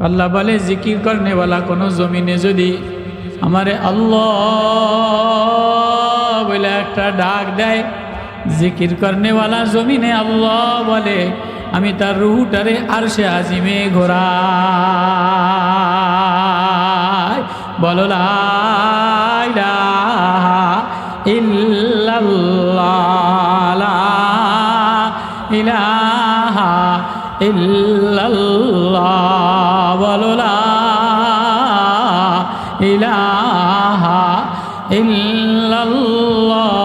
আল্লাহ বলে জিকির করনে वाला কোনো জমিনে যদি আমারে আল্লাহ বলে একটা ডাক দেয়, জিকির করনে वाला জমিনে আল্লাহ বলে, আমি তার রূহটারে আরশে আজিমে ঘোরাই। বলো লা ইলাহা ইল্লাল্লাহ, লা ইলাহা ইল্লাল্লাহ, বলো লা ইলাহা ইল্লাল্লাহ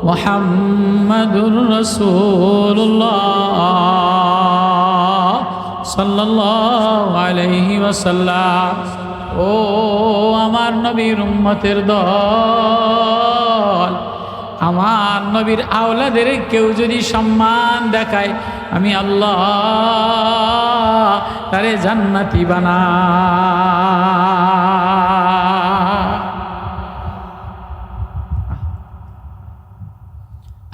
মুহাম্মাদুর রাসূলুল্লাহ সাল্লাল্লাহু আলাইহি ওয়াসাল্লাম। ও আমার নবীর উম্মতের দল, আমার নবীর আওলাদের কেউ যদি সম্মান দেখায়, আমি আল্লাহ তারে জান্নাতি বানাই।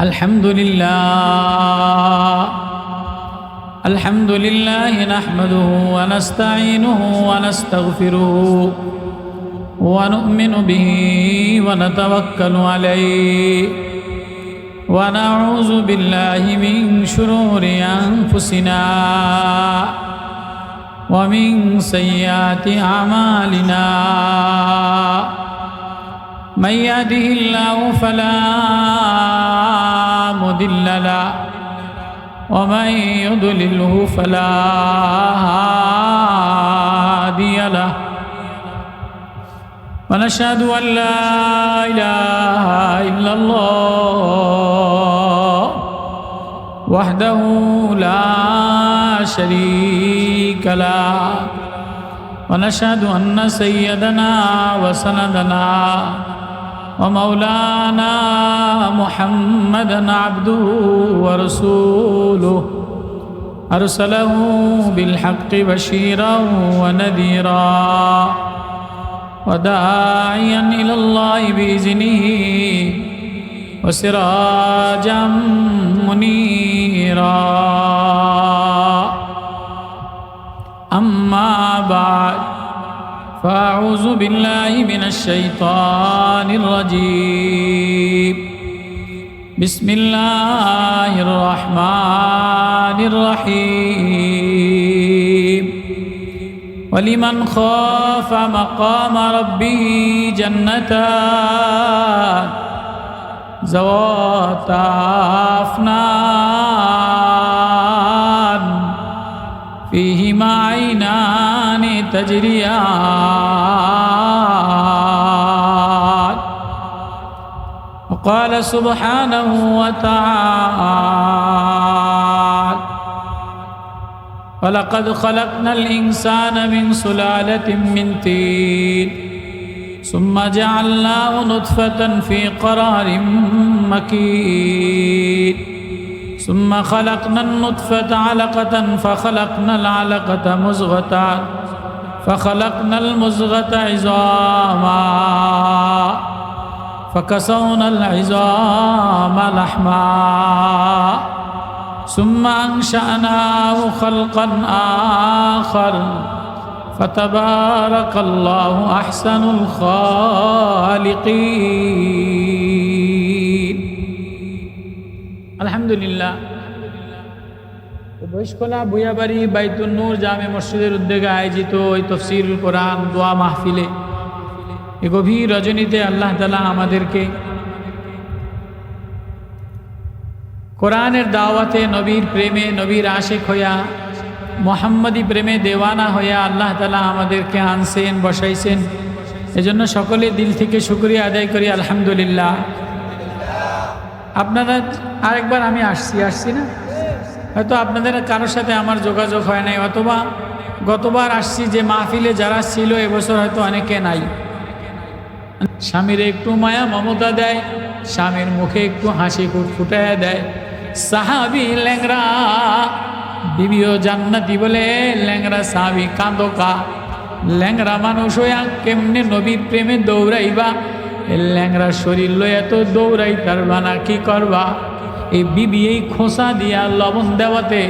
আলহামদুলিল্লাহ আলহামদুলিল্লাহ নাহমাদুহু ওয়া নাস্তাঈনুহু ওয়া নাস্তাগফিরুহু ওয়া নু'মিনু বিহি ওয়া নাতাওয়াক্কালু আলাইহি ওয়া নাউযু বিল্লাহি মিন শুরুরি আনফুসিনা ওয়া মিন সাইয়্যাতি আমালিনা। মান ইয়াহদিহিল্লাহু ফালা মুদিল্লা লাহু ওয়া মান ইউদ্লিলহু ফালা হাদিয়া লাহু। ونشهد أن لا إله إلا الله وحده لا شريك له، ونشهد أن سيدنا وسندنا ومولانا محمدا عبده ورسوله أرسله بالحق بشيرا ونذيرا وداعيا إلى الله بإذنه وسراجا منيرا. أما بعد، فأعوذ بالله من الشيطان الرجيم. بسم الله الرحمن الرحيم. ولمن خاف مقام ربه جنتان ذواتا أفنان فيهما عينان تجريان. وقال سبحانه وتعالى: ولقد خلقنا الإنسان من سلالة من طين ثم جعلناه نطفة في قرار مكين ثم خلقنا النطفة علقة فخلقنا العلقة مضغة فخلقنا المضغة عظاما فكسونا العظام لحما ثم أنشأناه خلقا آخر فتبارك الله أحسن الخالقين. الحمد لله. বৈশকলা বুয়াবাড়ি বাইতুন নূর জামে মসজিদের উদ্যোগে আয়োজিত এই তাফসীরুল কোরআন দোয়া মাহফিলে এই গভীর রজনীতে আল্লাহ তাআলা আমাদেরকে কোরআনের দাওয়াতে, নবীর প্রেমে, নবীর আশিক হইয়া, মোহাম্মদী প্রেমে দেওয়ানা হইয়া আল্লাহ তাআলা আমাদেরকে আনছেন, বসাইছেন। এজন্য সকলে দিল থেকে শুকরিয়া আদায় করি আলহামদুলিল্লাহ। আপনারা আরেকবার আমি আসছি না, হয়তো আপনাদের কারোর সাথে আমার যোগাযোগ হয় নাই, অথবা গতবার আসছি যে মাহফিলে যারা ছিল এবছর হয়তো অনেকে নাই। স্বামীর একটু মায়া মমতা দেয়, স্বামীর মুখে একটু হাসি ফুটায় দেয়। সাহাবি ল্যাংরা, বিবিও জান্নাতি বলে ল্যাংরা সাহাবি কান্দোকা। ল্যাংরা মানুষ হইয়া কেমনে নবীর প্রেমে দৌড়াইবা? ল্যাংরা শরীর লইয়া তো দৌড়াই পারবা না, কি করবা? এই বিবি এই খোসা দিয়া লবণ দেওয়াতে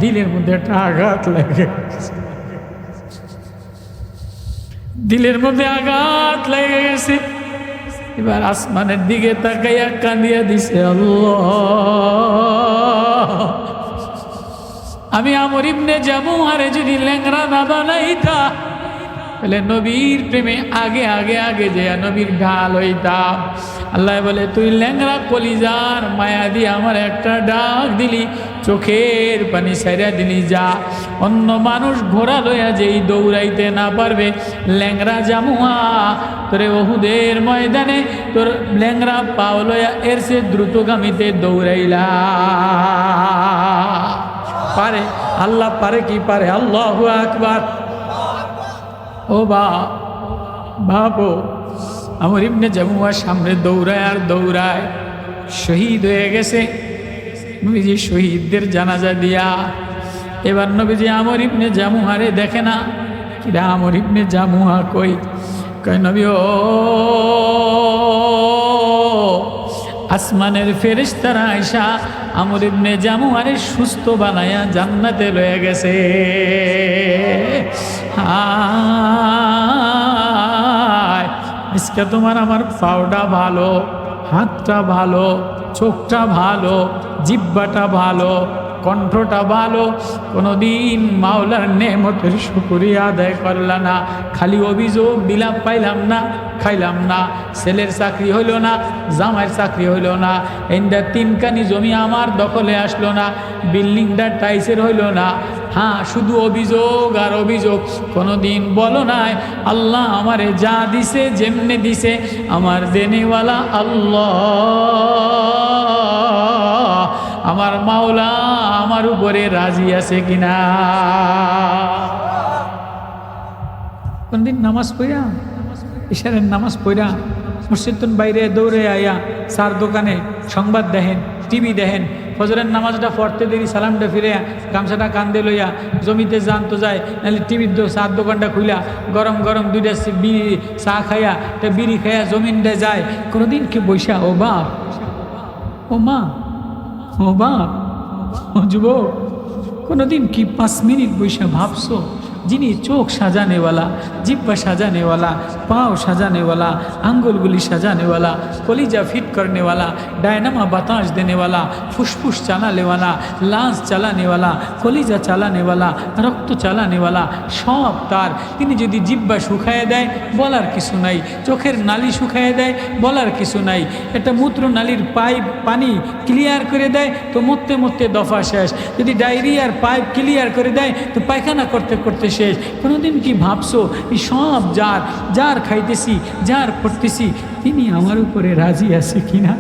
দিলের মধ্যে একটা আঘাত লাগে, দিলের মধ্যে আঘাত লেগে গেছে। এবার আসমানের দিকে তাকাইয়া কাঁদিয়া দিছে, আল্লাহ, আমি আমর ইবনে জামুহারে যদি ল্যাংড়া না বানাইতা তাহলে নবীর প্রেমে আগে আগে আগে যে নবীর ঢাল হইতাম। আল্লাহ বলে, তুই ল্যাংড়া কলিজার মায়া দিয়ে আমার একটা ডাক দিলি, চোখের পানি সাইরা দিলি, যা অন্য মানুষ ঘোড়া লইয়া যেই দৌড়াইতে না পারবে, ল্যাংড়া জামুয়া তোরে ওহুদের ময়দানে তোর ল্যাংড়া পাও লইয়া এর সে দ্রুতগামীতে দৌড়াইলা। পারে আল্লাহ, পারে কি পারে? আল্লাহু আকবার। ও বাবু, আমর ইবনে জামুয়ার সামনে দৌড়ায় আর দৌড়ায়, শহীদ হয়ে গেছে। নবীজি শহীদদের জানাজা দিয়া এবার নবীজি আমর ইবনে জামুহারে দেখে না, কিরা আমর ইবনে জামুহা কই? কয় নবী, ও আসমানের ফেরেশতারা আয়েশা আমর ইবনে জামুহারে সুস্থ বানায়া জান্নাতে লয়ে গেছে। আজকে তোমার আমার পাওটা ভালো, হাতটা ভালো, চোখটা ভালো, জিহ্বাটা ভালো, কণ্ঠটা ভালো, কোনোদিন মাওলার নেমতের শুকরিয়া আদায় করলা না, খালি অভিযোগ দিলাম, পাইলাম না, খাইলাম না, ছেলের চাকরি হইল না, জামাইয়ের চাকরি হইল না, এইটা তিনখানি জমি আমার দখলে আসলো না, বিল্ডিংটা টাইসের হইল না। হ্যাঁ, শুধু অভিযোগ আর অভিযোগ। কোনোদিন বলো নাই আল্লাহ আমারে যা দিছে, যেমনে দিছে, আমার দেনেওয়ালা আল্লাহ, আমার মাওলা আমার উপরে রাজি আছে কিনা? কোনদিন নামাজ পড়া, ইশারের নামাজ পড়া মসজিদুন বাইরে দৌড়ে আয়া চার দোকানে সংবাদ দেখেন, টিভি দেখেন, ফজরের নামাজটা পড়তে দেরি, সালামটা ফিরে গামছাটা কান্দে লইয়া জমিতে যান তো যায়, নাহলে টিভির চার দোকানটা খুইলা গরম গরম দুইটা বিড়ি চা খাইয়া তা বিড়ি খাইয়া জমিনটা যায়। কোনোদিন কি বৈশা, ও বাপ, ও মা, ও বাপ, ও যুবক, কোনোদিন কি 5 মিনিট বৈশা ভাবছো যিনি চোখ সাজানেওয়ালা, জিব্বা সাজানেওয়ালা, পাও সাজানেওয়ালা, আঙ্গুলগুলি সাজানেওয়ালা, কলিজা ফিট করনেওয়ালা, डायनामा বাতাস দেনেওয়ালা, ফুসফুস চালানেওয়ালা, লাঞ্চ চালানেওয়ালা, কলিজা চালানেওয়ালা, রক্ত চালানেওয়ালা, সব তার। তিনি যদি জিব্বা শুকায় দেয় বলার কিছু নাই, চোখের নালি শুকায় দেয় বলার কিছু নাই, একটা মূত্র নালির পাইপ পানি ক্লিয়ার করে দেয় তো মরতে মরতে দফা শেষ, যদি ডায়রিয়ার পাইপ ক্লিয়ার করে দেয় তো পায়খানা করতে করতে শেষ। কোনোদিন কি ভাবছো এই সব যার, যার খাইতেছি, যার পড়তেছি, তিনি আমার উপরে রাজি আছে কিনা?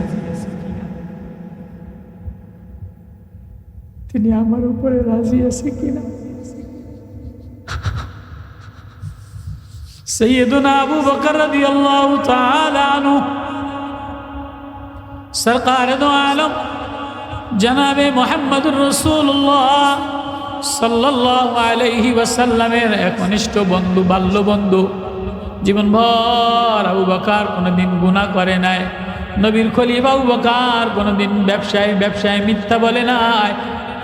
তিনি আমার উপরে রাজি আছে কিনা? সৈয়দনা আবু বকর রাদিয়াল্লাহু তাআলা আনহু, সরকার দো আলম জনাবে মুহাম্মদুর রাসূলুল্লাহ সাল্লাল্লাহু আলাইহি ওয়াসাল্লামের একনিষ্ঠ বন্ধু, বাল্য বন্ধু। জীবনভর আবু বকর কোনোদিন গুনাহ করে নাই। নবীর খলিফা আবু বকর কোনোদিন ব্যবসায় মিথ্যা বলে নাই,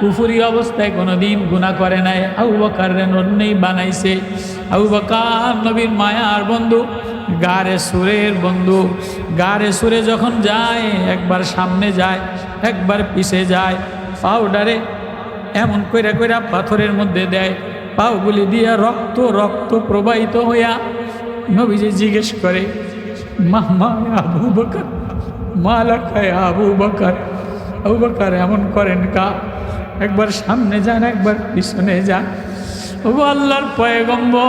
কুফরি অবস্থায় কোনোদিন গুনাহ করে নাই। আবু বকরের নন্নেই বানাইছে। আবু বকর নবীর মায়ার বন্ধু, গারে সুরের বন্ধু। গারে সুরে যখন যায় একবার সামনে যায়, একবার পিছে যায়, পাউডারে এমন কইরা কইরা পাথরের মধ্যে দেয়, পাওগুলি দিয়া রক্ত রক্ত প্রবাহিত হইয়া নবীজি জিজ্ঞেস করে, মা আবু বকর, মালাকায় আবু বকর, আবু বকর এমন করেন কা? একবার সামনে যান, একবার পিছনে যান। ও আল্লাহর পয়গম্বর,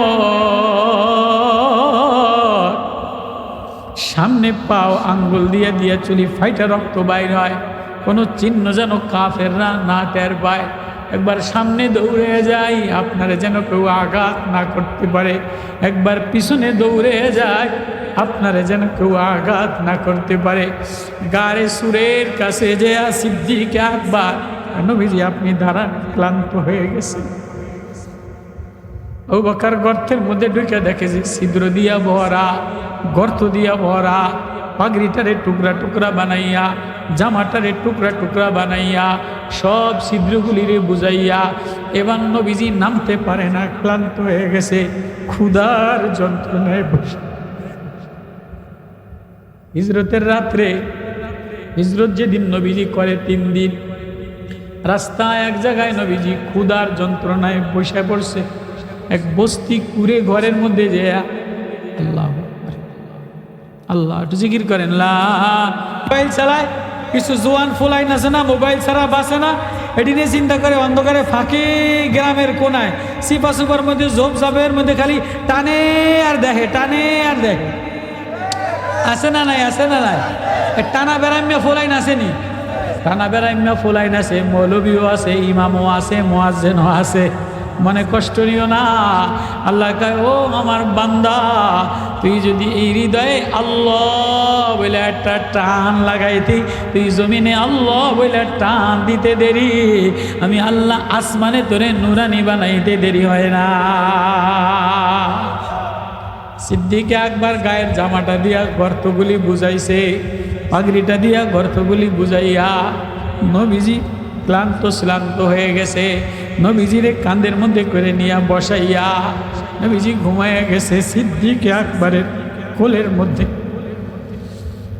সামনে পাও আঙ্গুল দিয়া দিয়া চুলি ফাইটা রক্ত বাইর হয়, কোনো চিহ্ন যেন কাফেররা না টের পায়। একবার সামনে দৌড়ে যাই আপনারা যেন কেউ আঘাত না করতে পারে, একবার পিছনে দৌড়ে যায় আপনারা যেন কেউ আঘাত না করতে পারে। গারে সুরের কাছে যে সিদ্দিক আকবর, নবীজি আপনি দাঁড়ান, ক্লান্ত হয়ে গেছে। আবু বকর গর্তের মধ্যে ঢুকে দেখে যে ছিদ্র দিয়া ভরা, গর্ত দিয়া ভরা, পাগড়িটারে টুকরা টুকরা বানাইয়া, জামাটারে টুকরা টুকরা বানাইয়া সব ছিদ্রগুলিরে বুঝাইয়া এবার নবীজি নামতে পারে না, ক্লান্ত হয়ে গেছে, ক্ষুধার যন্ত্রণায় বসে। হিজরতের রাত্রে, হিজরত যেদিন নবীজি করে 3 দিন, রাস্তায় এক জায়গায় নবীজি ক্ষুধার যন্ত্রণায় বসে পড়ছে, এক বস্তি কুড়ে ঘরের মধ্যে যে আল্লাহ আল্লাহ একটু জিকির করেন, মোবাইল চালায় কিছু জোয়ান ফুলাইন আছে না, মোবাইল ছাড়া বাসে না, এটি নিয়ে চিন্তা করে অন্ধকারে ফাঁকে গ্রামের কোনায় সিপা সুপার মধ্যে ঝোপ ঝাপের মধ্যে খালি টানে আর দেখে, টানে আর দেখে। আছে না নাই? আছে না নাই? টানা বেড়াইমিয়া ফুলাইন আসেনি? টানা বেড়াইমিয়া ফুলাইন আছে, মৌলবীও আছে, ইমামও আছে, মুয়াজ্জিনও আছে। মনে কষ্ট নিও না। আল্লাহ কয়, ও আমার বান্দা, তুই যদি এই হৃদয়ে আল্লাহ বলে একটা টান লাগাইতি, তুই জমিনে আল্লাহ বলে টান দিতে দেরি, আমি আল্লাহ আসমানে তোরে নুরানি বানাইতে দেরি হয় না। সিদ্দিকে আকবর গায়ের জামাটা দিয়া গর্তগুলি বুঝাইছে, পাগড়িটা দিয়া গর্তগুলি বুঝাইয়া নবীজি ক্লান্ত শ্লান্ত হয়ে গেছে, নবীজিরে কাঁধের মধ্যে করে নিয়ে বসাইয়া নবীজি ঘুমাইয়া গেছে সিদ্দিকে আকবরের কোলের মধ্যে।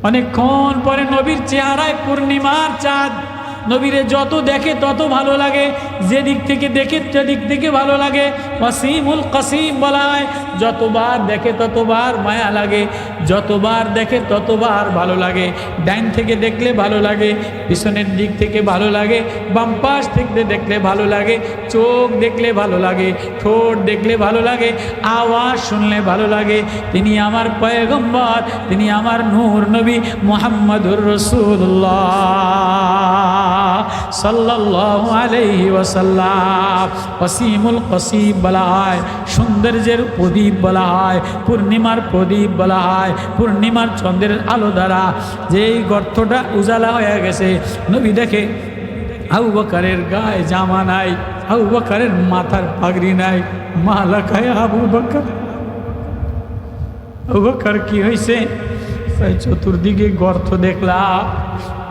অনেকক্ষণ পরে নবীর চেহারায় পূর্ণিমার চাঁদ, নবীরে যত দেখে তত ভালো লাগে, যেদিক থেকে দেখে সেদিক থেকে ভালো লাগে। ওয়াসিমুল কাসিম বলা হয়, যতবার দেখে ততবার মায়া লাগে, যতবার দেখে ততবার ভালো লাগে। ডাইন থেকে দেখলে ভালো লাগে, পিছনের দিক থেকে ভালো লাগে, বাম পাশ থেকে দেখলে ভালো লাগে, চোখ দেখলে ভালো লাগে, ঠোঁট দেখলে ভালো লাগে, আওয়াজ শুনলে ভালো লাগে। তিনি আমার পয়গম্বর, তিনি আমার নূর নবী মুহাম্মদুর রাসূলুল্লাহ সাল্লাল্লাহু আলাইহি ওয়াসাল্লাম। ওয়াসিমুল কাসিম বলা হয়, সৌন্দর্যের প্রদীপ বলা হয়, পূর্ণিমার প্রদীপ বলা হয়। পূর্ণিমার চন্দ্রের আলো দ্বারা যেই গর্তটা উজালা হয়ে গেছে, নবী দেখে আবু বকরের গায়ে জামা নাই, আবু বকরের মাথার পাগড়ি নাই। মা লাকায় আবু বকর, আবু বকর কি হয়েছে? চতুর্দিকে গর্ত দেখলাম,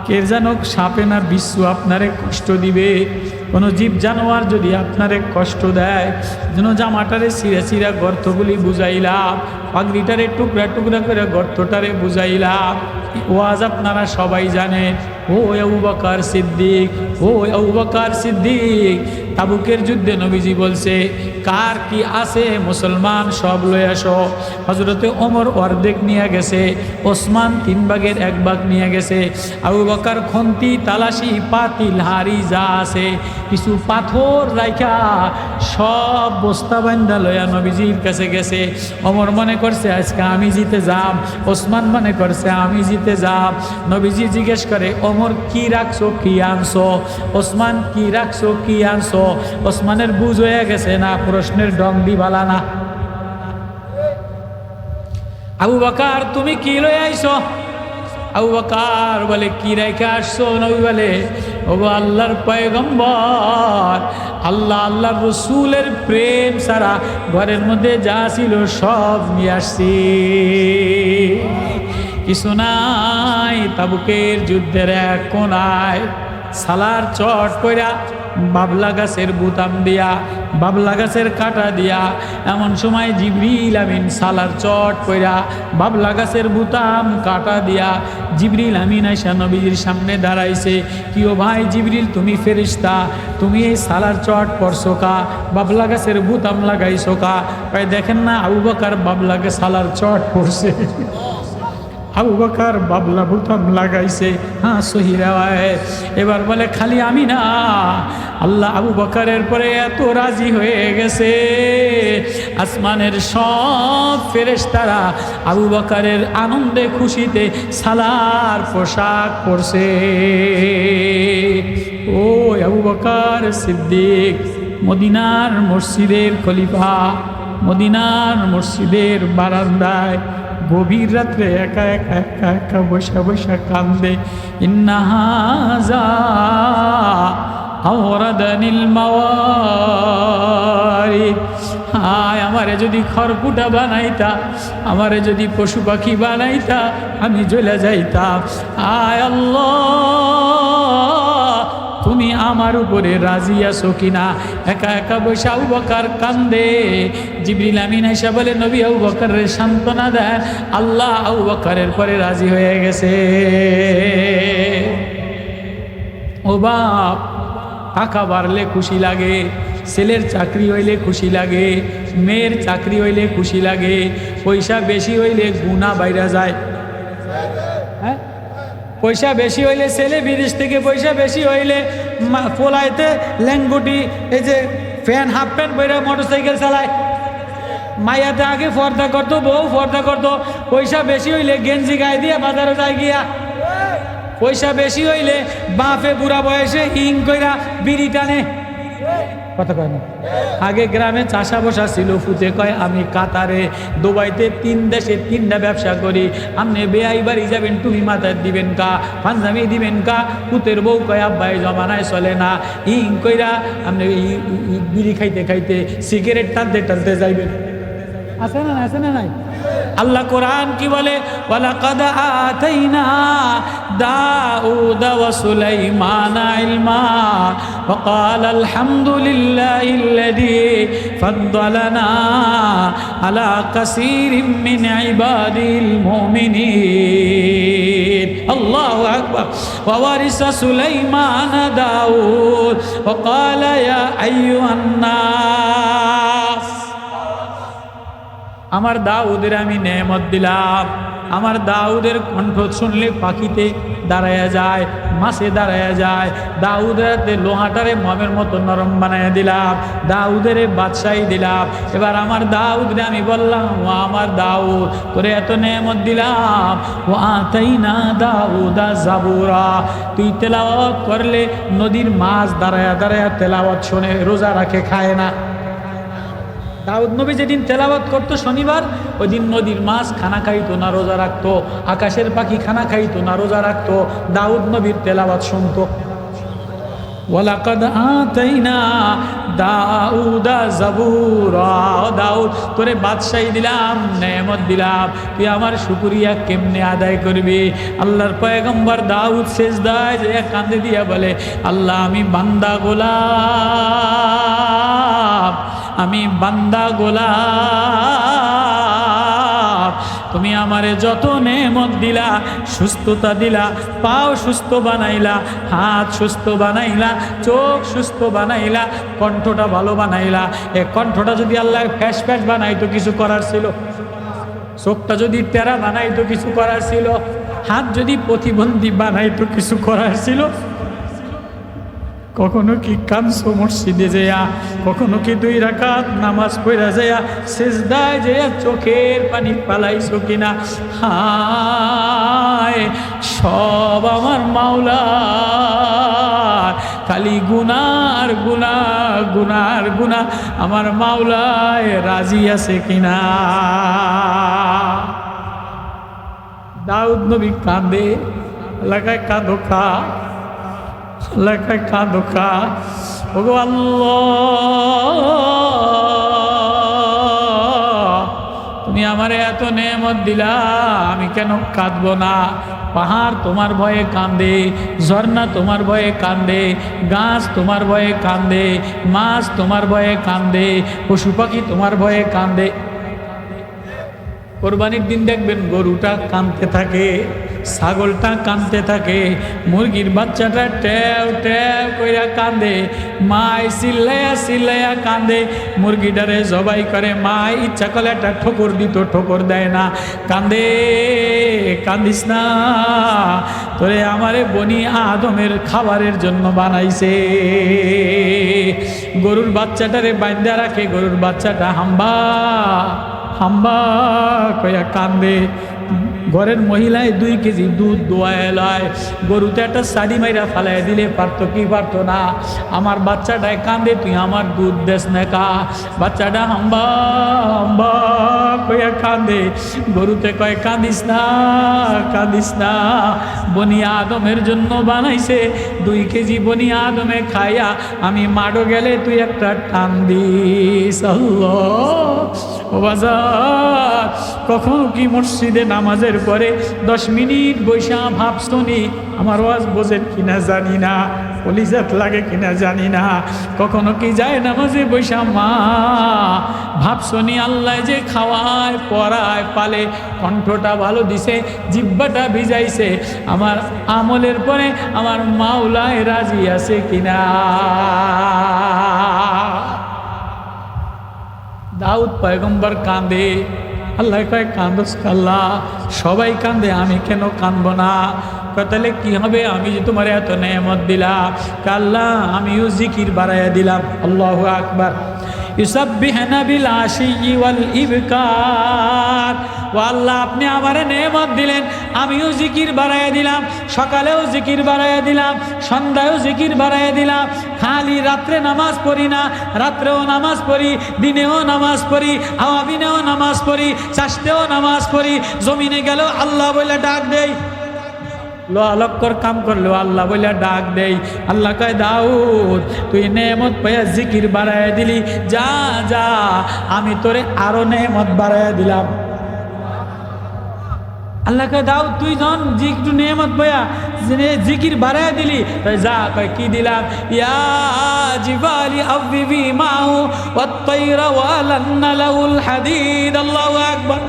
কে যেন সাপে না বিচ্ছু আপনারে কষ্ট দিবে, কোনো জীব জানোয়ার যদি আপনারে কষ্ট দেয়, যেন জামাটারে চিরা চিরা গর্তগুলি বুঝাইলাম, পাগড়িটারে টুকরা টুকরা করে গর্তটারে বুঝাইলাম। ওয়াজ আপনারা সবাই জানেন, ও আবু বকর সিদ্দিক, ও আবু বকর সিদ্দিক। তাবুকের যুদ্ধে নবীজি বলছে, কার কি আছে মুসলমান সব লয়ে আসো। হযরতে ওমর অর্ধেক নিয়ে গেছে, ওসমান 3 ভাগের 1 ভাগ নিয়ে গেছে, আবু বকর খন্তি তালাশি পাতিল হাড়ি যা আছে কিছু পাথর রাইখা সব বস্তা বান্ধা লয়া নবীজির কাছে গেছে। ওমর মনে করছে আজকে আমি জিতে যাব, ওসমান মনে করছে আমি জিতে যাব। নবীজি জিজ্ঞেস করে, ওমর কি রাখছো কি আনছো? ওসমান কি রাখছো কি আনছো? ওসমানের বুঝ হয়ে গেছে না প্রশ্নের ডং দিবালা না। আবু বকর তুমি কি লয়ে আইছো? আবু বকর বলে, কি রেখে আসছো? নবী বলে, ওগো আল্লাহর পয়গম্বর, আল্লাহ আল্লাহর রসুলের প্রেম সারা ঘরের মধ্যে যা ছিল সব নিয়ে আসছি, কিছু নাই। তাবুকের যুদ্ধের এক কোনায় সালার চট কইরা বাবলা গাছের বুতাম দিয়া, বাবলা গাছের কাটা দিয়া, এমন সময় জিবরিল আমিন সালার চট কইরা বাবলা গাছের বুতাম কাটা দিয়া জিবরিল আমিন আইসা নবীজির সামনে দাঁড়াইছে। কিও ভাই জিবরিল, তুমি ফেরেশতা, তুমি এই সালার চট পরছো কা, বাবলা গাছের বুতাম লাগাইছো কা? ভাই দেখেন না আবু বকর বাবলাকে সালার চট পড়ছে, আবু বকর বাবলা বুতাম লাগাইছে। হ্যাঁ সহি রিওয়ায়াত। এবার বলে খালি আমি না, আল্লাহ আবু বকরের পরে এত রাজি হয়ে গেছে, আসমানের সব ফেরেশতারা আবু বকরের আনন্দে খুশিতে সালার পোশাক পরছে। ও আবু বকর সিদ্দিক, মদিনার মসজিদের খলিফা, মদিনার মসজিদের বারান্দায় গভীর রাত্রে একা একা একা একা বসা বসা কান্দে। ইন্নাহাজা আওরাদানিল মাওয়ারিদ, হায় আমারে যদি খড়কুটা বানাইতা, আমারে যদি পশু পাখি বানাইতা, আমি জ্বলে যাইতাম। আয় আল্লাহ তুমি আমার উপরে রাজি আছো কিনা। একা একা বসে আবু বকর কান্দে। জিবরিল আমিন এসে বলে নবী আবু বকরের সান্ত্বনা দেন, আল্লাহ আবু বকরের পরে রাজি হয়ে গেছে। ও বাপ, টাকা বাড়লে খুশি লাগে, ছেলের চাকরি হইলে খুশি লাগে, মেয়ের চাকরি হইলে খুশি লাগে, পয়সা বেশি হইলে গুণা বাইরা যায়। হ্যাঁ, পয়সা বেশি হইলে ছেলে বিদেশ থেকে পয়সা বেশি হইলে পোলাইতে ল্যাঙ্গুটি, এই যে ফ্যান হাফ প্যান্ট বইরা মোটরসাইকেল চালায়। মাইয়াতে আগে ফর্দা করতো, বউ ফর্দা করতো। পয়সা বেশি হইলে গেঞ্জি গায়ে দিয়ে বাজারে যায় গিয়া। পয়সা বেশি হইলে বাপে বুড়া বয়সে ইং কইরা বিড়ি টানে। কথা কয় না। আগে গ্রামে চাষা বসা ছিল, ফুতে কয় আমি কাতারে দুবাইতে 3 দেশে 3টা ব্যবসা করি, আপনি বেআই বাড়ি যাবেন টুপি মাথায় দিবেন কা, পাঞ্জাবি দিবেন কা। পুতের বউ কয় আব্বাই জমানায় চলে না, ইং কইরা আপনি বিড়ি খাইতে খাইতে সিগারেট টানতে টানতে যাইবেন। আছে না, আছে না নাই? আল্লাহ কোরআন কি বলে, ওয়ালাকাদ আতাইনা দাউদ ওয়া সুলাইমানা ইলমা ওয়া ক্বালা আলহামদুলিল্লাহিল্লাযী ফাদ্দালানা আলা কাসীরিম মিন ইবাদিল মুমিনিন। আল্লাহু আকবার। ওয়া ওয়ারিসা সুলাইমানা দাউদ ওয়া ক্বালা ইয়া আইয়ুহান নাস। আমার দাউদের আমি নেয়ামত দিলাম। আমার দাউদের কণ্ঠ শুনলে পাখিতে দাঁড়ায়া যায়, মাছে দাঁড়ায়া যায়। দাউদের লোহাটারে মমের মতো নরম বানাইয়া দিলাম, দাউদের বাদশাহী দিলাম। এবার আমার দাউদরে আমি বললাম, ও আমার দাউদ, তোরে এত নেয়ামত দিলাম, ও আতাইনা দাউদা জাবুরা। তুই তেলাওয়াত করলে নদীর মাছ দাঁড়ায়া দাঁড়ায়া তেলাওয়াত শোনে, রোজা রাখে, খায় না। দাউদ নবী যেদিন তেলাওয়াত করতো শনিবার, ওই দিন নদীর মাছ খানা খাইতো না, রোজা রাখতো। আকাশের পাখি খানা খাইতো না, রোজা রাখতো। দাউদ নবীর তেলাওয়াত শুনতো। ওয়ালাকাদ আতাইনা দাউদা জাবুরা। দাউদ, তোরে বাদশাহী দিলাম, নেয়ামত দিলাম, তুই আমার শুকরিয়া কেমনে আদায় করবি? আল্লাহর পয়গম্বর দাউদ সেজদায় যে কাঁদে দিয়া বলে, আল্লাহ আমি বান্দা গোলাম, আমি বান্দা গোলাম, তুমি আমারে যত নেয়ামত দিলা, সুস্থতা দিলা, পাও সুস্থ বানাইলা, হাত সুস্থ বানাইলা, চোখ সুস্থ বানাইলা, কণ্ঠটা ভালো বানাইলা। এই কণ্ঠটা যদি আল্লাহ ফ্যাস ফ্যাস বানাইতো কিছু করার ছিল? চোখটা যদি টেরা বানাইতো কিছু করার ছিল? হাত যদি প্রতিবন্ধী বানাইতো কিছু করার ছিল? কখনো কি কানছো মসজিদে যাইয়া? কখনো কি 2 রাকাত নামাজ পড়া যাইয়া সিজদায় যাইয়া চোখের পানি পালাইছো কিনা? হায়, সব আমার মাওলা, খালি গুনার গুনা, গুনার গুনা। আমার মাওলায় রাজি আছে কিনা? দাউদ নবী কাঁদে, লাগায় কাঁদো খা, লাগায় কাঁদো খা। ওগো আল্লাহ, তুমি আমারে এত নেয়ামত দিলা, আমি কেন কাঁদবো না? পাহাড় তোমার ভয়ে কান্দে, ঝর্ণা তোমার ভয়ে কান্দে, গাছ তোমার ভয়ে কান্দে, মাছ তোমার ভয়ে কান্দে, পশু পাখি তোমার ভয়ে কান্দে। কোরবানির দিন দেখবেন গরুটা কাঁদতে থাকে, ছাগলটা কাঁদতে থাকে, মুরগির বাচ্চাটা ট্যাও ট্যাও কইরা কান্দে, মায় চিল্লাইয়া চিল্লাইয়া কান্দে। মুরগিটারে জবাই করে মায় ইচ্ছা করলে একটা ঠোকর দিত, ঠোকর দেয় না, কান্দে। কান্দিস না, তোরে আমারে বনি আদমের খাবারের জন্য বানাইছে। গরুর বাচ্চাটারে বাইন্দা রাখে, গরুর বাচ্চাটা হাম্বা হাম্বা কইয়া কান্দে। ঘরের মহিলায় 2 কেজি দুধ দোয়ায় লয়, গরুতে একটা সাড়ি মাইরা ফালাই দিলে পারতো কি? পারতো না। আমার বাচ্চাটায় কান্দে, তুই আমার দুধ দেস না কা? বাচ্চাটা হাম্বা হাম্বা কইয়া কান্দে। গরুতে কয় কাঁদিস না, কাঁদিস না, বনি আদমের জন্য বানাইছে। 2 কেজি বনি আদমে খাইয়া আমি মাডো গেলে তুই একটা টান দিস। ও বাজার, কখনো কি মসজিদে নামাজের পরে 10 মিনিট বৈশা ভাবছনি? আমার ওয়াজ বোঝেন কিনা জানি না। কলিজাত লাগে কিনা জানি না, কখনো কি যায় নামাজে বৈশা মা ভাবছনি আল্লাহ যে খাওয়ায় পরায় পালে, কণ্ঠটা ভালো দিছে, জিহ্বাটা ভিজাইছে, আমার আমলের পরে আমার মাওলায় রাজি আছে কিনা। দাউদ পয়গম্বর কাঁদে, আল্লাহ কয় কান্দোস আল্লাহ, সবাই কান্দে আমি কেন কান্দবো না? তাহলে কি হবে, আমি যে তোমার এত নেয়ামত দিলাম, আল্লাহ আমিও জিকির বাড়াইয়া দিলাম। আল্লাহু আকবার। ইউসাব্বিহুনা বিল আশিয়্যি ওয়াল ইবকার। ও আল্লাহ, আপনি আমারে নেয়ামত দিলেন, আমিও জিকির বাড়াইয়া দিলাম, সকালেও জিকির বাড়াইয়া দিলাম, সন্ধ্যায়ও জিকির বাড়াইয়া দিলাম। খালি রাত্রে নামাজ পড়ি না, রাত্রেও নামাজ পড়ি, দিনেও নামাজ পড়ি, আওয়াবিনেও নামাজ পড়ি, চাষতেও নামাজ পড়ি, জমিনে গেলেও আল্লাহ বলে ডাক দেই, লক্কর কাম করলেও আল্লাহ বলে ডাক দেই। আল্লাহ কয় দাউদ, তুই নেয়ামত পাইয়া জিকির বাড়াইয়া দিলি, যা যা আমি তোরে আরো নেয়ামত বাড়াইয়া দিলাম। আল্লাহ কয় দাউদ, তুই যখন একটু নেয়ামত পাইয়া জিকির বাড়াইয়া দিলি, তাই যা কয় কি দিলাম, ইয়া জিবালি আবিবি মাহু ওয়াত-তায়রা ওয়ালান্না লাহুল হাদিদ। আল্লাহু আকবার।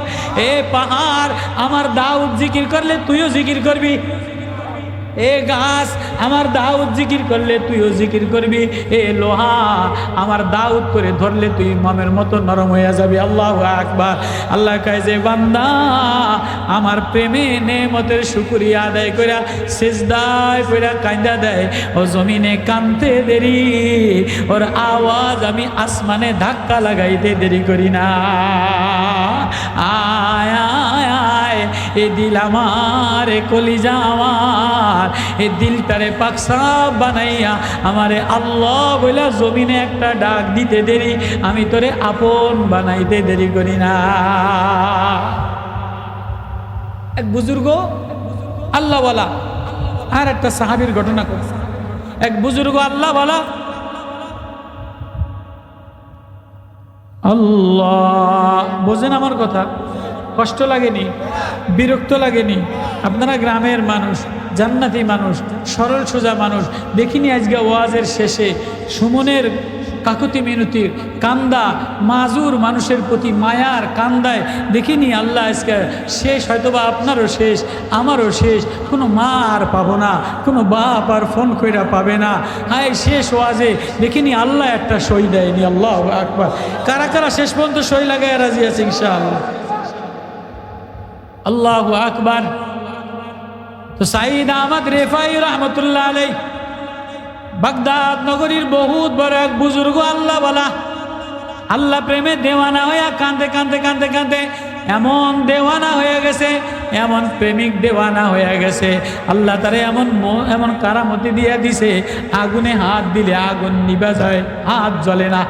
এ পাহাড়, আমার দাউদ জিকির করলে তুইও জিকির করবি। এ গাছ, আমার দাউদ জিকির করলে তুইও জিকির করবি। এ লোহা, আমার দাউদ করে ধরলে তুই মামের মতো নরম হয়ে যাবি। আল্লাহু আকবার। আল্লাহ কয় যে বান্দা আমার প্রেমে নেমতের শুকরিয়া আদায় কইরা সিজদায় পড়া কাঁদা দেয়, ও জমিনে কাঁদতে দেরি, ওর আওয়াজ আমি আসমানে ধাক্কা লাগাইতে দেরি করি না। আয় আয় আয়, এ দিল আমার, এ কলিজা আমার, এ দিলটারে পাকসা বানাইয়া আমারে আল্লাহ বইলা জমিনে একটা ডাক দিতে দেরি, আমি তোরে আপন বানাইতে দেরি করি না। এক বুজুর্গ আল্লাহওয়ালা, আর একটা সাহাবীর ঘটনা করছে। এক বুজুর্গ আল্লাহওয়ালা, আল্লাহ, বোঝেন আমার কথা? কষ্ট লাগেনি? বিরক্ত লাগেনি? আপনারা গ্রামের মানুষ, জান্নাতি মানুষ, সরল সোজা মানুষ, দেখিনি আজকে ওয়াজের শেষে সুমনের কাকুতি মিনতির কান্দা, মাজুর মানুষের প্রতি মায়ার কান্দায় দেখিনি আল্লাহ আজকে শেষ, হয়তোবা আপনারও শেষ, আমারও শেষ, কোনো মা আর পাবো না, কোনো বাপ আর ফোন কইরা পাবে না। হায় শেষ ওয়াজে দেখিনি আল্লাহ একটা সই দেয়নি। আল্লাহু আকবার। কারা কারা শেষ পর্যন্ত সই লাগায় রাজি আছে ইনশাআল্লাহ? আল্লাহু আকবার। তো সাইদ আহমদ রেফাই রহমতুল্লাহ আলাই বাগদাদ নগরীর বহুত বড় এক বুজুর্গ আল্লাহ বলা, আল্লাহ প্রেমে দেওয়ানা হইয়া কান্দে কান্দে কান্দে কান্দে এমন দেওয়ানা হয়ে গেছে, এমন প্রেমিক দেওয়ানা হয়ে গেছে, আল্লাহ তারে এমন কারামতি দিয়ে দিছে, আগুনে হাত দিলে আগুন নিভা যায়, হাত জ্বলে না।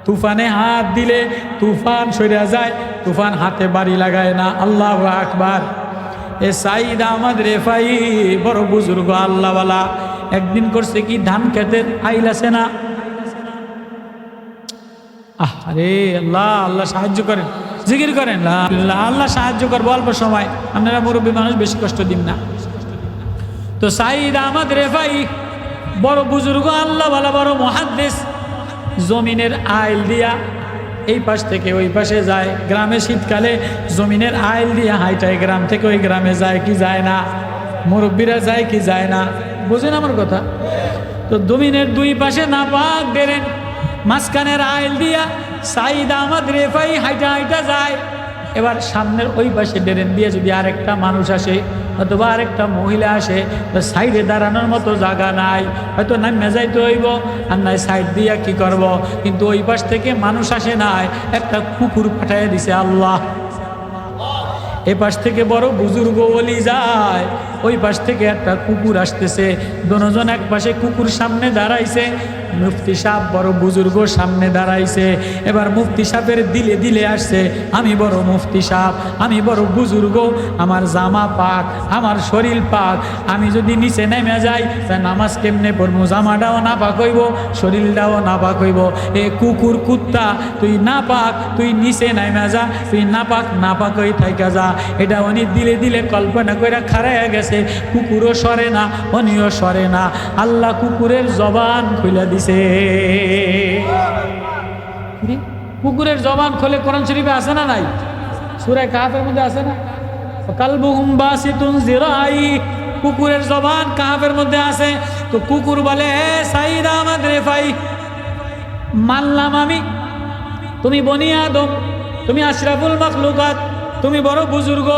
তুফানে হাত দিলে তুফান সরিয়া যায়, তুফান হাতে বাড়ি লাগায় না। আল্লাহু আকবার। এ সাইদ আহমদ রেফাই বড় বুজুর্গ আল্লাহওয়ালা, একদিন করছে কি, ধান খেতের আইল আছে না, আরে আল্লাহ, আল্লাহ সাহায্য করেন, জিকির করেন আল্লাহ, আল্লাহ সাহায্য করবো অল্প সময়, আপনারা মুরব্বী মানুষ বেশি কষ্ট দিন না। তো সাইদ আহমদ রেফাই বড় বুজুর্গ আল্লাহওয়ালা, বড় মুহাদ্দিস, জমিনের আইল দিয়া এই পাশ থেকে ওই পাশে যায়। গ্রামে শীতকালে জমিনের আইল দিয়া হাইটায় গ্রাম থেকে ওই গ্রামে যায় কি যায় না? মুরব্বীরা যায় কি যায় না? বুঝেন আমার কথা? তো জমিনের দুই পাশে নাপাক ডেরেন, মাঝখানের আইল দিয়া সাইদ আহমদ রেফাই হাইটা হাইটা যায়। এবার সামনের ওই পাশে ডেরেন দিয়ে যদি আরেকটা মানুষ আসে অথবা আরেকটা মহিলা আসে, তো সাইডে দাঁড়ানোর মতো জায়গা নাই, হয়তো নামে যাইতে হইব, আর নাই সাইড দিয়া কি করব। কিন্তু ওই পাশ থেকে মানুষ আসে নাই, একটা কুকুর পাঠাইয়া দিছে আল্লাহ। এ পাশ থেকে বড় বুজুর্গ ওলি যায়, ওই পাশ থেকে একটা কুকুর আসতেছে, দুজন এক পাশে কুকুর সামনে দাঁড়াইছে, মুফতি সাহেব বড় বুজুর্গ সামনে দাঁড়াইছে। এবার মুফতি সাহেবের দিলে দিলে আসছে, আমি বড় মুফতি সাহেব, আমি বড় বুজুর্গ, আমার জামা পাক, আমার শরীর পাক, আমি যদি নিচে নেমে যাই তা নামাজ কেমনে পড়বো? জামাটাও না পাক হইব, শরীরটাও না পাক হইব। এ কুকুর কুত্তা, তুই না পাক, তুই নিচে নেমে যা, তুই না পাক হয়ে থাইকা যা। এটা উনি দিলে দিলে কল্পনা করে খাড়াইয়া গেছে। কুকুরও সরে না, উনিও সরে না। আল্লাহ কুকুরের জবান খুলে দিছে। কুকুরের জবান খোলে কোরআন শরীফে আছে না নাই? সূরা কাহফের মধ্যে আছে না? কালবুহুম বাসিতুন জিরাই, কুকুরের জবান কাহফের মধ্যে আছে। তো কুকুর বলে, হে সাইদ আহমদ রেফাই, মানলাম আমি, তুমি বনি আদম, তুমি আশরাফুল মাখলুকাত, তুমি বড় বুজুর্গ,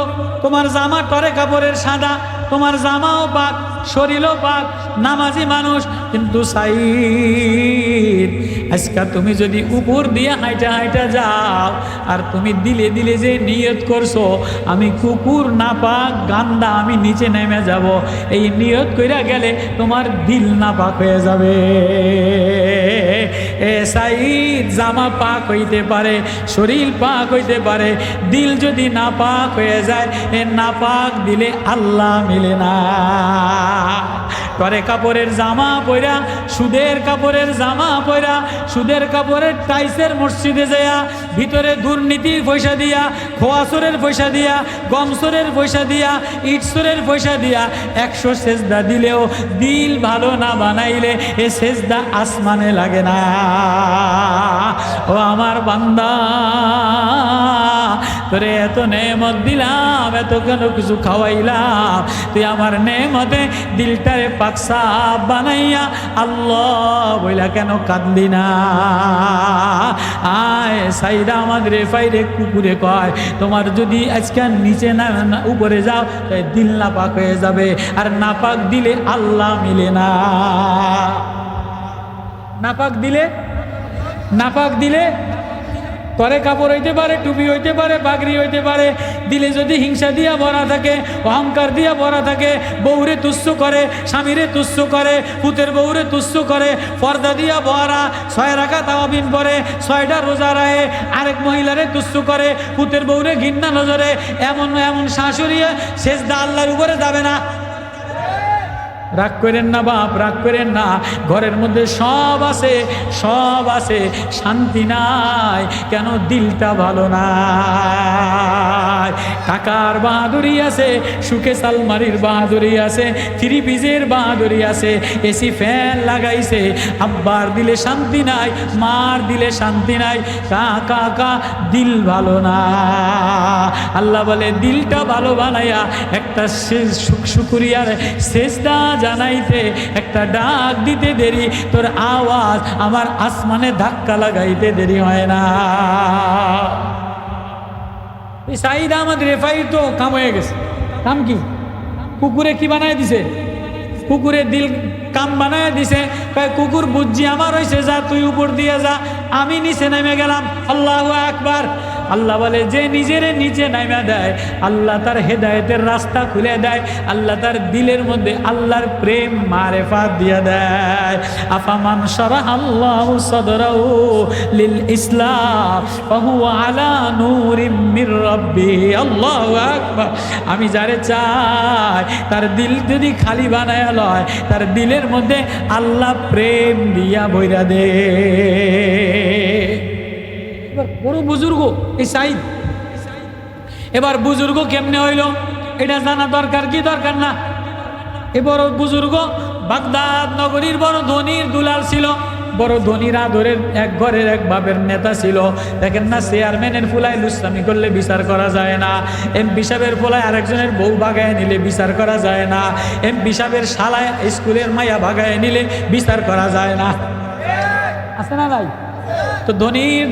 তোমার জামা টরে কাপড়ের সাদা, তোমার জামাও পাক, শরীরও পাক, নামাজি মানুষ। কিন্তু সাইদ, আজকে তুমি যদি উপর দিয়ে হাইটা হাইটা যাও, আর তুমি দিলে দিলে যে নিয়ত করছো আমি কুকুর না পাক গান্দা, আমি নিচে নেমে যাব, এই নিয়ত কইরা গেলে তোমার দিল না পাক হয়ে যাবে। এ সাইদ, জামা পাক হইতে পারে, শরীর পাক হইতে পারে, দিল যদি না পাক হয়ে যায়, এ না পাক দিলে আল্লাহ মিলে না। টরে কাপড়ের জামা পইরা, সুদের কাপড়ের জামা পইরা, সুদের কাপড়ের টাইসের মসজিদে যায়া, ভিতরে দুর্নীতির পয়সা দিয়া, খোয়াসরের পয়সা দিয়া, গমসরের পয়সা দিয়া, ইটসরের পয়সা দিয়া 100 সেজদা দিলেও দিল ভালো না বানাইলে এ সেজদা আসমানে লাগে না। ও আমার বান্দা, তোরে এত নেমত দিলাম, এত কেন কিছু খাওয়াইলাম, তুই আমার নেমতে দিলটারে পাকসা বানাইয়া আল্লাহ বইলা কেন কাঁদলি না? আয় সাইদা আমাদের রেফাইরে কুকুরে কয়, তোমার যদি আজকে নিচে না উপরে যাও তাই দিল না পাক হয়ে যাবে, আর না পাক দিলে আল্লাহ মিলে না। নাপাক দিলে তরে কাপড় হইতে পারে, টুপি হইতে পারে, পাগড়ি হইতে পারে, দিলে যদি হিংসা দিয়া ভরা থাকে, অহংকার দিয়া ভরা থাকে, বউরে তুচ্ছ করে, স্বামীরে তুচ্ছ করে, পুতের বউরে তুচ্ছ করে, পর্দা দিয়া ভরা, 6 রাকাত তাওয়াবিন পরে, 6টা রোজা রাখে, আরেক মহিলারে তুচ্ছ করে, পুতের বউরে ঘৃণা নজরে, এমন এমন শাশুড়িয়ে সেজদা আল্লাহর উপরে যাবে না। রাগ করেন না বাপ, রাগ করেন না, ঘরের মধ্যে সব আছে, সব আছে, শান্তি নাই কেন? দিলটা ভালো না। টাকার বাহাদুরি আছে, সুখে সালমারির বাহাদুরি আছে, 3 পিসের বাহাদুরি আছে, এসি ফ্যান লাগাইছে, আব্বার দিলে শান্তি নাই, মার দিলে শান্তি নাই, কাকা দিল ভালো না। আল্লাহ বলে দিলটা ভালো বানাইয়া একটা শুকরিয়ার সেজদা জানাইতে, একটা ডাক দিতে দেরি, তোর আওয়াজ আমার আসমানে ধাক্কা লাগাইতে দেরি হয় না। সাইদ আহমদ রেফাই তো কাম হয়ে গেছে। কাম কি? কুকুরে কি বানায় দিছে? কুকুরে দিল কাম বানায় দিছে। কুকুর বুঝছি আমার হয়েছে, যা তুই উপর দিয়ে যা, আমি নিচে নেমে গেলাম। আল্লাহু আকবার। আল্লাহ বলে, যে নিজেরে নিচে নাইমা দেয় আল্লাহ তার হেদায়েতের রাস্তা খুলে দেয়, আল্লাহ তার দিলের মধ্যে আল্লাহর প্রেম মারেফাত দিয়ে দেয়। আফামান শারাহাল্লাহু সাদরাহু লিল ইসলাম ফাহুয়া আলা নূরিম মির রাব্বিহি। আল্লাহু আকবার। আমি যারে চাই তার দিল যদি খালি বানায়া লয়, তার দিলের মধ্যে আল্লাহ প্রেম দিয়া বইরা দে। বড় বুজুর্গ এই সাইদ। এবার বুজুর্গ কেমনে হইল এটা জানা দরকার কি দরকার না? এ বড় বুজুর্গ বাগদাদ নগরীর বড় ধনীর দুলাল ছিল, বড় ধনীর আদরের এক ঘরের এক বাপের নেতা ছিল। দেখেন না, চেয়ারম্যানের ফুলায় লুচ্ছামি করলে বিচার করা যায় না, এমপি সাহেবের ফুলায় আরেকজনের বউ ভাগায় নিলে বিচার করা যায় না, এমপি সাহেবের শালায় স্কুলের মাইয়া ভাগায় নিলে বিচার করা যায় না। আছে না নাই? তো ধনীর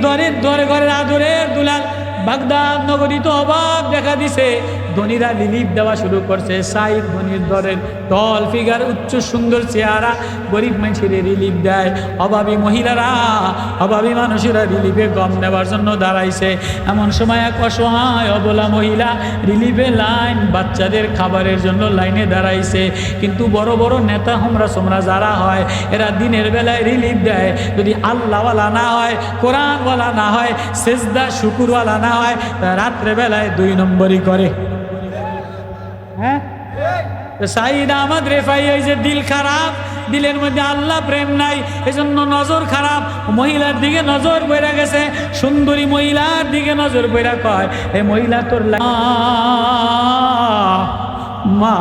ঘরের আদরের দুলাল বাগদাদ নগরী তো অভাব দেখা দিছে, ধনীরা রিলিফ দেওয়া শুরু করছে। সাইদ ধনীর দরের টল ফিগার, উচ্চ সুন্দর চেহারা, গরিব মানুষের রিলিফ দেয়। অভাবী মহিলারা, অভাবী মানুষেরা রিলিফে গম নেওয়ার জন্য দাঁড়াইছে। এমন সময় এক অসহায় অবলা মহিলা রিলিফে লাইন, বাচ্চাদের খাবারের জন্য লাইনে দাঁড়াইছে। কিন্তু বড় বড় নেতা হোমরা সোমরা যারা হয়, এরা দিনের বেলায় রিলিফ দেয়। যদি আল্লাহওয়ালা না হয়, কোরআনওয়ালা না হয়, সেজদা শুকুরওয়ালা না হয়, রাত্রে বেলায় 2 নম্বরই করে। হ্যাঁ, সাইদ আহমদ রেফাই, এই যে দিল খারাপ, দিলের মধ্যে আল্লাহ প্রেম নাই, এজন্য নজর খারাপ, মহিলার দিকে নজর পড়ে গেছে। সুন্দরী মহিলার দিকে নজর পড়া কয়, এই মহিলা তোর মা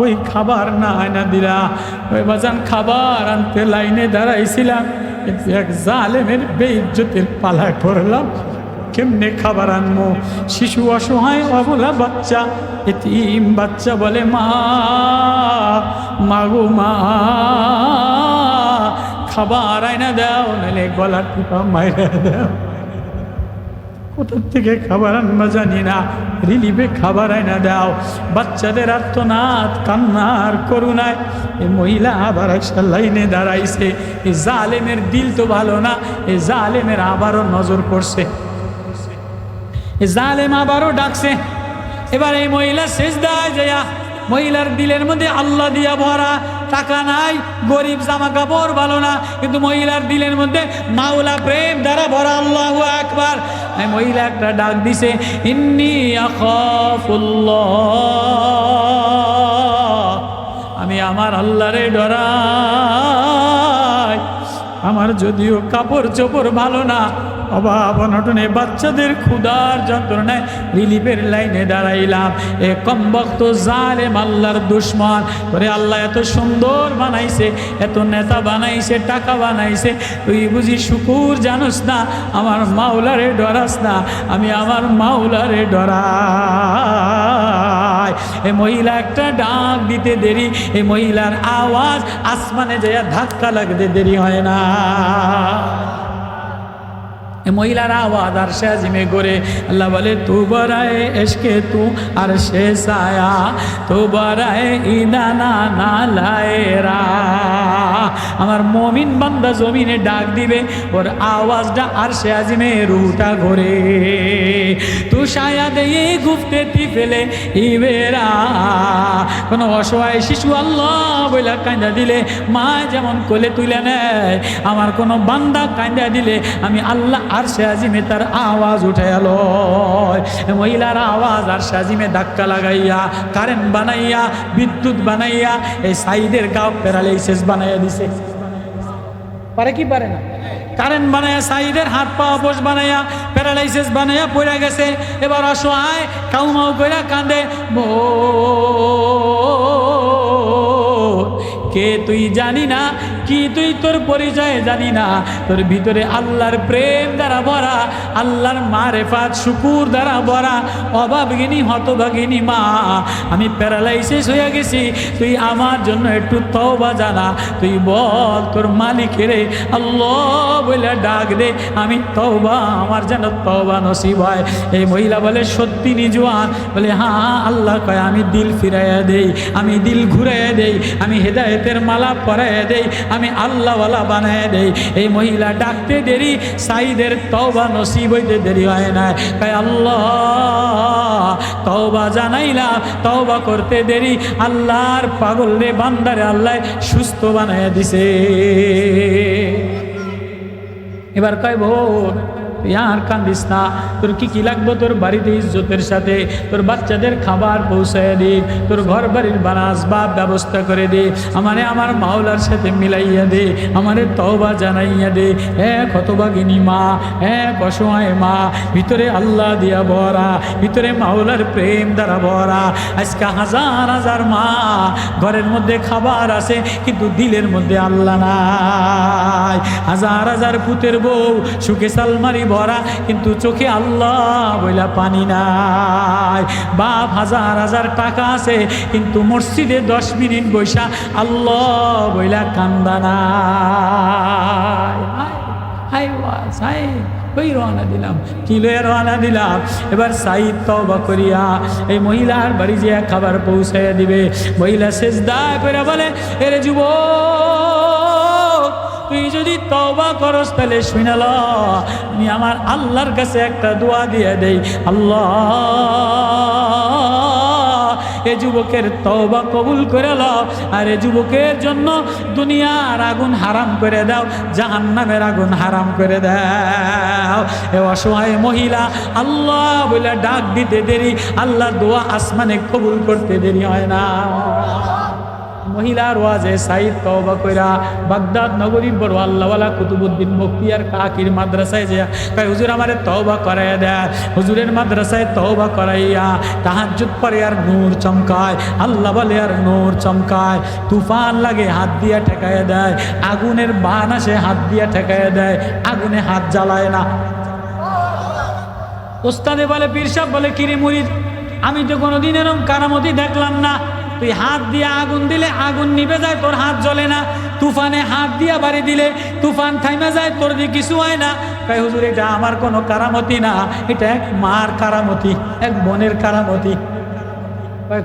ওই খাবার না আয়না দিলা, ওই বাজান খাবার আনতে লাইনে দাঁড়াইছিলাম, কিন্তু এক জালেমের বেইজ্জতের পালায় পড়লাম, কেমনে খাবার আনবো? শিশু অসহায় অবলা বাচ্চা, এতিম বাচ্চা বলে মা, মাগো মা খাবার আয়না দাও, নাহলে গলার টিপা মাইরা দাও। কোথার থেকে খাবার আনবা জানি না, রিলিফে খাবার আয়না দাও। বাচ্চাদের আর্তনাদ, কান্নার করুণায় এই মহিলা আবার একটা লাইনে দাঁড়াইছে। এই জালেমের দিল তো ভালো না, এই জালেমের আবারও নজর পড়ছে, এই জালেম আবারও ডাকছে। এবার এই মহিলা সেজদায় যায়া, মহিলার দিলের মধ্যে আল্লাহ দিয়া ভরা, টাকা নাই, গরিব, জামা কাপড় ভালো না, কিন্তু মহিলার দিলের মধ্যে মাওলা প্রেম দ্বারা ভরা। আল্লাহু আকবার। মহিলা একটা ডাক দিছে, ইন্নী আখাফুল্লাহ, আমি আমার আল্লাহরে ডরাই। আমার যদিও কাপড় চোপড় ভালো না, অভাব অনটনে, বাচ্চাদের ক্ষুধার যন্ত্রণায় রিলিফের লাইনে দাঁড়াইলাম। এ কমবক্ত জালেম আল্লাহর দুশ্মন করে, আল্লাহ এত সুন্দর বানাইছে, এত নেতা বানাইছে, টাকা বানাইছে, তুই বুঝি শুকুর জানোস না? আমার মাওলারে ডরাস না? আমি আমার মাওলারে ডরাই। এই মহিলা একটা ডাক দিতে দেরি, এই মহিলার আওয়াজ আসমানে যায় ধাক্কা লাগতে দেরি হয় না। মহিলার আওয়াজ আর সে আজিমে করে। আল্লাহ বলে, তু বরায়ে এশকে তু আর সে সায়া, তু বরায়ে ইদানা না লায়েরা। আমার মমিন বান্দা জমিনে ডাক দিবে, ওর আওয়াজটা আর সে আজিমে রুটা ঘোরে। তু সায়া দিয়ে গুফতে তি ফেলে ইবেরা। কোনো অসহায় শিশু আল্লাহ বইলা কান্দা দিলে মা যেমন কোলে তুলে নেয়, আমার কোনো বান্দা কান্দা দিলে আমি আল্লাহ আর সে আজিমে তার আওয়াজ উঠে এলো। মহিলার আওয়াজ আর সে আজিমে ধাক্কা লাগাইয়া, কারেন্ট বানাইয়া, বিদ্যুৎ বানাইয়া এই সাইদের গাও প্যারালাইসিস বানাইয়া দিছে। পারে কি পারে না? কারেন্ট বানাইয়া, সাইদের হাত পা অবশ বানাইয়া, প্যারালাইসিস বানাইয়া পড়ে গেছে। এবার অসহায় কাউমাউ কইরা কান্দে, কে তুই জানি না, কি তুই তোর পরিচয় জানি না, তোর ভিতরে আল্লাহর প্রেম দ্বারা ভরা, আল্লাহর মারেফাত শুকুর দ্বারা ভরা। অভাবগিনী হতভাগিনী মা, আমি প্যারালাইসিস হয়ে গেছি, তুই আমার জন্য একটু তওবা জানা। তুই বল তোর মালিকের আল্লাহ বলে ডাক দে, আমি তওবা, আমার যেন তওবা নসিব হয়। এই মহিলা বলে, সত্যি নিজওয়ান? বলে, হ্যাঁ। আল্লাহ কয়, আমি দিল ফিরাইয়া দেই, আমি দিল ঘুরাইয়া দেই, আমি হেদায়েতের মালা পরাইয়া দেই, আমি আল্লাহওয়ালা বানাইয়া দেই। এই মহিলা ডাকতে দেরি, সাইদের তওবা নসিব হইতে দেরি হয় না। কয়, আল্লাহ তওবা জানাইলাম, তওবা করতে দেরি, আল্লাহর পাগল রে বান্দারে আল্লাহ সুস্থ বানাইয়া দিছে। এবার কয়, ভোর তুই আর কান্দিস না, তোর কি কি লাগবো তোর বাড়িতে ইজ্জতের সাথে, তোর বাচ্চাদের খাবার পৌঁছায় দে, তোর ঘর বাড়ির বানাসবাব ব্যবস্থা করে দে, আমারে আমার মাওলার সাথে মিলাইয়া দে, আমারে তওবা জানাইয়া দে। এক হতভাগিনী মা, এক অসহায় মা, ভিতরে আল্লাহ দিয়া ভরা, ভিতরে মাওলার প্রেম দ্বারা ভরা। আজকে হাজার হাজার মা ঘরের মধ্যে খাবার আছে, কিন্তু দিলের মধ্যে আল্লাহ নাই। হাজার হাজার পুতের বউ সুখে সালমারি ভরা, কিন্তু চোখে আল্লাহ বইলা পানি নাই। বাপ হাজার হাজার টাকা আছে, কিন্তু মসজিদে 10 মিনিট বৈশা আল্লাহ বইলা কান্দা নাই। ওই রওনা দিলাম, কি লয়ে রওনা দিলাম। এবার সাইদ তওবা করিয়া এই মহিলার বাড়ি যে খাবার পৌঁছাইয়া দিবে। মহিলা সেজদায় পড়ে বলে, এরে যুবক, তুই যদি তওবা করস তাহলে শুনে ল, আমি আমার আল্লাহর কাছে একটা দোয়া দিয়ে দেই। আল্লাহ এ যুবকের তওবা কবুল করে লও, আর এ যুবকের জন্য দুনিয়ার আগুন হারাম করে দাও, জাহান্নামের আগুন হারাম করে দাও। এ অসহায় মহিলা আল্লাহ বলে ডাক দিতে দেরি, আল্লাহ দোয়া আসমানে কবুল করতে দেরি হয় না। মহিলার ওয়াজে সাইদ তওবা কইরা বাগদাদ নগরীর বড় আল্লাহওয়ালা কুতুবউদ্দিন বখতিয়ার কাকির মাদ্রাসায় যায়, কয় হুজুর আমারে তওবা করাইয়া দেয়। হুজুরের মাদ্রাসায় তওবা করাইয়া তাহাজ্জুদ পড়ে আর নূর চমকায়, আল্লাহ বলে আর নূর চমকায়। তুফান লাগে হাত দিয়া ঠেকাইয়া দেয়, আগুনের বান আসে হাত দিয়া ঠেকাইয়া দেয়, আগুনে হাত জ্বালায় না। ওস্তাদে বলে, পীর সাহেব বলে, কিরে মুরিদ, আমি তো কোনোদিন এরকম কারামতি দেখলাম না। তুই হাত দিয়ে আগুন দিলে আগুন নিভে যায়, তোর হাত জ্বলে না। তুফানে হাত দিয়া বাড়ি দিলে তুফান থাইমে যায়, তোর দিয়ে কিছু হয় না। কয় হুজুর এটা আমার কোনো কারামতি না, এটা এক মার কারামতি, এক বোনের কারামতি।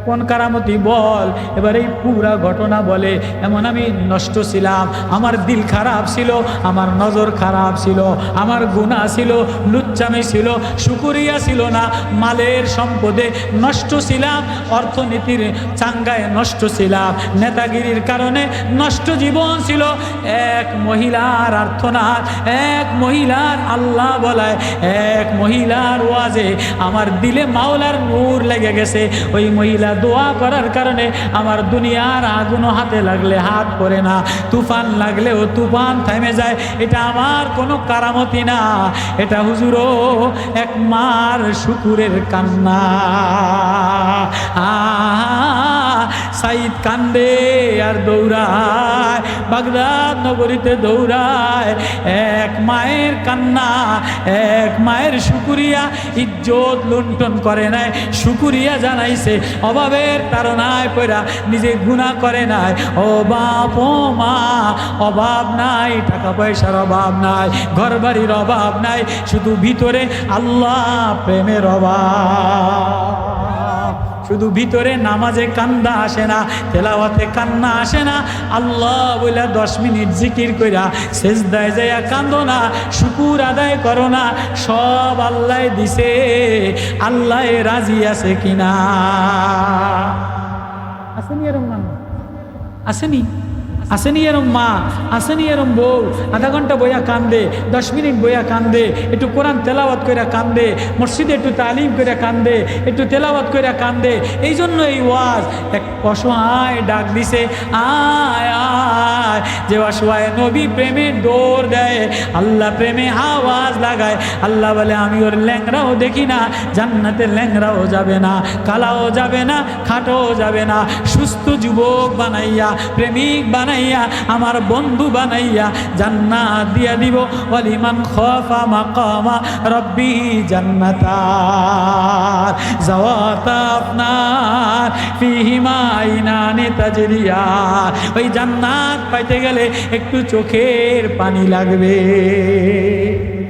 কোন কারামতি বল। এবার এই পুরা ঘটনা বলে, এমন আমি নষ্ট ছিলাম, আমার দিল খারাপ ছিল, আমার নজর খারাপ ছিল, আমার গুনাহ ছিল, লুচ্চামি ছিল, শুকরিয়া ছিল না, মালের সম্পদে নষ্ট ছিলাম, অর্থনীতির চাঙ্গায় নষ্ট ছিলাম, নেতাগিরির কারণে নষ্ট জীবন ছিল। এক মহিলার আর্তনাদ, এক মহিলার আল্লাহ বলায়, এক মহিলার ওয়াজে আমার দিলে মাওলার নূর লেগে গেছে। ওই মহিলা দোয়া করার কারণে আমার দুনিয়ার আগুনও হাতে লাগলে হাত পড়ে না, তুফান লাগলেও তুফান থেমে যায়। এটা আমার কোনো কারামতি না, এটা হুজুরও এক মার শুকুরের কান্না। সাইদ কান্দে আর দৌড়ায়, বাগদাদ নগরীতে দৌড়ায়। এক মায়ের কান্না, এক মায়ের শুকুরিয়া, ইজ্জত লুণ্ঠন করে নাই, শুকুরিয়া জানাইছে। অভাবের তাড়নায় পড়া নিজে গুনাহ করে নাই। ও বাপ ও মা, অভাব নাই, টাকা পয়সার অভাব নাই, ঘর বাড়ির অভাব নাই, শুধু ভিতরে আল্লাহ প্রেমের অভাব। শুধু ভিতরে নামাজে কান্দা আসে না, তেলাওয়াতে কান্না আসে না। আল্লাহ বলে 10 মিনিট জিকির কইরা সেজদায় যাইয়া কান্দো না, শুকুর আদায় করো না, সব আল্লাহ দিছে, আল্লাহ রাজি আছে কিনা। আসেনি এরম মানুষ, আসেনি আসেনি এরম মা, আসেনি এরম বউ, আধা ঘন্টা বইয়া কান্দে, 10 মিনিট বইয়া কান্দে, একটু কোরআন তেলাওয়াত কইরা কান্দে, মসজিদে একটু তালিম কইরা কান্দে, একটু তেলাওয়াত কইরা কান্দে। এই জন্য এই ওয়াজ এক অসহায় ডাক দিছে, আয় আয়। যে অসহায় নবী প্রেমে দৌড় দেয়, আল্লাহ প্রেমে আওয়াজ লাগায়। আল্লাহ বলে আমি ওর ল্যাংরাও দেখি না, জান্নাতের ল্যাংরাও যাবে না, কালাও যাবে না, খাটোও যাবে না, সুস্থ যুবক বানাইয়া, প্রেমিক বানাইয়া, আমার বন্ধু বানাইয়া জান্নাত দিয়া দিব। ওয়ালিমান খাফা মাকামা রব্বি জান্নাতান যাওয়াতা আপনার ফিহিমা আইনানি তাজরিয়ান। ওই জান্নাত পাইতে গেলে একটু চোখের পানি লাগবে।